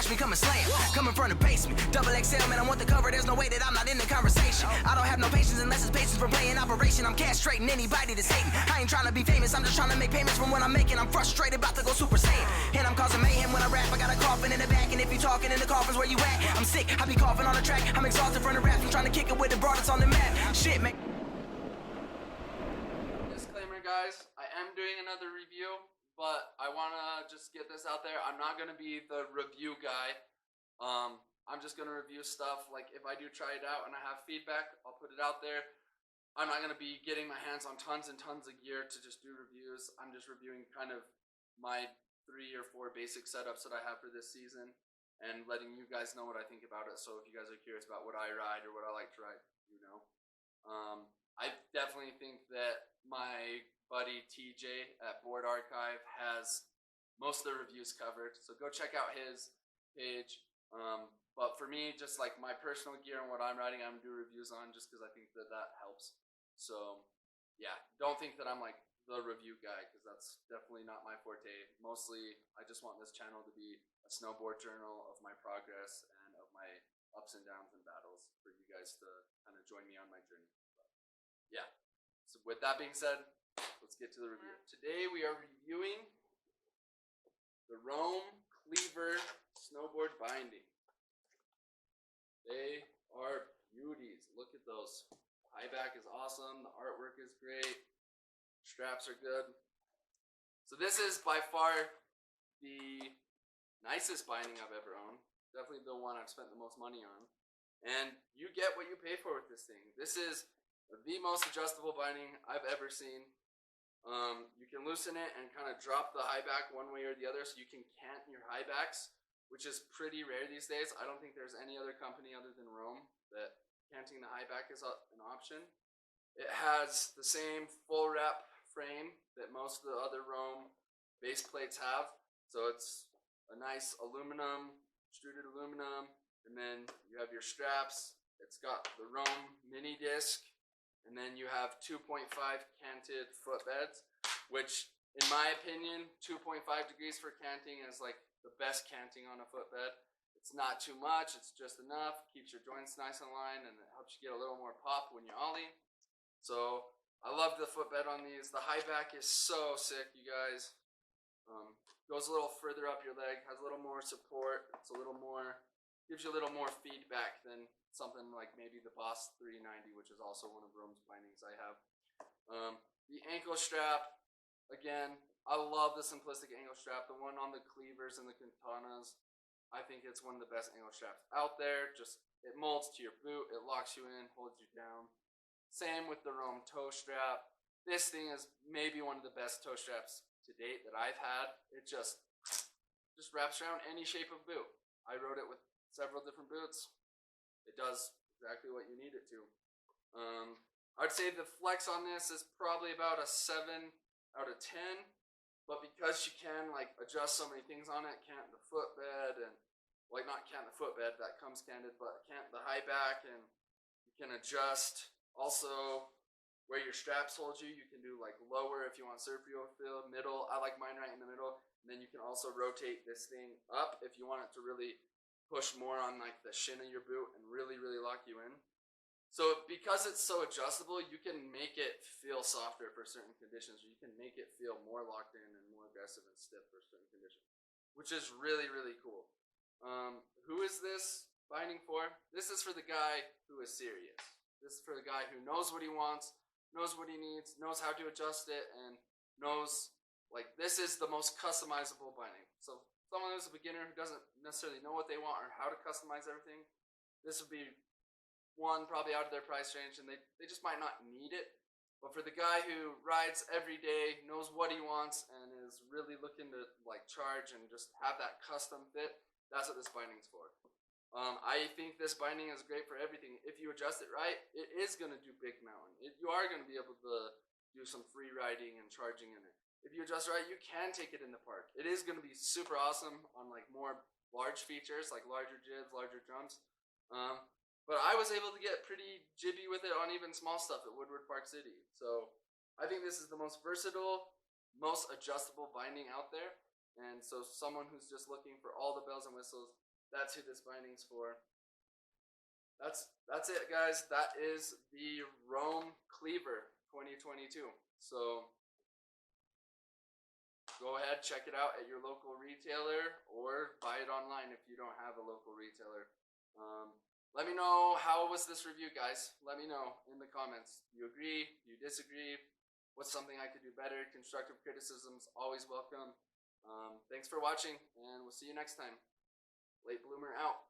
watch me come and slam. Coming from the basement, double XL, man, I want the cover. There's no way that I'm not in the conversation. I don't have no patience unless it's patience for playing operation. I'm castrating anybody that's hating. I ain't trying to be famous, I'm just trying to make payments from what I'm making. I'm frustrated, about to go Super Saiyan. And I'm causing mayhem when I rap. I got a coffin in the back, and if you talking in the coffins, where you at? I'm sick, I be coughing on the track. I'm exhausted from the rap. I'm trying to kick it with the broad that's on the map. Shit, man. Disclaimer, guys, I am doing another review, but I want to just get this out there. I'm not going to be the review guy. I'm just going to review stuff. Like, if I do try it out and I have feedback, I'll put it out there. I'm not going to be getting my hands on tons and tons of gear to just do reviews. I'm just reviewing kind of my 3 or 4 basic setups that I have for this season and letting you guys know what I think about it. So if you guys are curious about what I ride or what I like to ride, you know. I definitely think that my buddy TJ at Board Archive has most of the reviews covered, so go check out his page. But for me, just like my personal gear and what I'm riding, I'm gonna do reviews on just because I think that that helps. So yeah, don't think that I'm like the review guy, because that's definitely not my forte. Mostly I just want this channel to be a snowboard journal of my progress and of my ups and downs and battles for you guys to kind of join me on my journey. Yeah, so with that being said, let's get to the review. Today we are reviewing the Rome Cleaver snowboard binding. They are beauties. Look at those. High back is awesome. The artwork is great. Straps are good. So this is by far the nicest binding I've ever owned. Definitely the one I've spent the most money on. And you get what you pay for with this thing. This is the most adjustable binding I've ever seen. You can loosen it and kind of drop the high back one way or the other, so you can cant your high backs, which is pretty rare these days. I don't think there's any other company other than Rome that canting the high back is an option. It has the same full wrap frame that most of the other Rome base plates have. So it's a nice aluminum, extruded aluminum, and then you have your straps. It's got the Rome mini disc. And then you have 2.5 canted footbeds, which in my opinion, 2.5 degrees for canting is like the best canting on a footbed. It's not too much, it's just enough, keeps your joints nice in line, and it helps you get a little more pop when you ollie. So I love the footbed on these. The high back is so sick, you guys. Goes a little further up your leg, has a little more support, it's a little more, gives you a little more feedback than something like maybe the Boss 390, which is also one of Rome's bindings I have. The ankle strap, again, I love the simplistic ankle strap. The one on the Cleavers and the Katanas, I think it's one of the best ankle straps out there. Just, it molds to your boot, it locks you in, holds you down. Same with the Rome toe strap. This thing is maybe one of the best toe straps to date that I've had. It just wraps around any shape of boot. I rode it with several different boots. It does exactly what you need it to. I'd say the flex on this is probably about a 7 out of 10, but because you can like adjust so many things on it, cant the footbed, and like not cant the footbed, that comes canted, but cant the high back, and you can adjust also where your straps hold you. You can do like lower if you want surfio feel, middle. I like mine right in the middle, and then you can also rotate this thing up if you want it to really push more on like the shin of your boot and really lock you in. So because it's so adjustable, you can make it feel softer for certain conditions, or you can make it feel more locked in and more aggressive and stiff for certain conditions, which is really cool. Who is this binding for? This is for the guy who is serious. This is for the guy who knows what he wants, knows what he needs, knows how to adjust it, and knows like this is the most customizable binding. So someone who's a beginner who doesn't necessarily know what they want or how to customize everything, this would be one probably out of their price range, and they just might not need it. But for the guy who rides every day, knows what he wants, and is really looking to like charge and just have that custom fit, that's what this binding's for. I think this binding is great for everything. If you adjust it right, it is going to do big mountain. You are going to be able to do some free riding and charging in it. If you adjust right, you can take it in the park. It is going to be super awesome on like more large features, like larger jibs, larger jumps. But I was able to get pretty jibby with it on even small stuff at Woodward Park City. So I think this is the most versatile, most adjustable binding out there. And so someone who's just looking for all the bells and whistles, That's who this binding's for. That's it, guys. That is the Rome Cleaver 2022. So go ahead, check it out at your local retailer, or buy it online if you don't have a local retailer. Let me know, how was this review, guys? Let me know in the comments. Do you agree? Do you disagree? What's something I could do better? Constructive criticisms always welcome. Thanks for watching, and we'll see you next time. Late Bloomer out.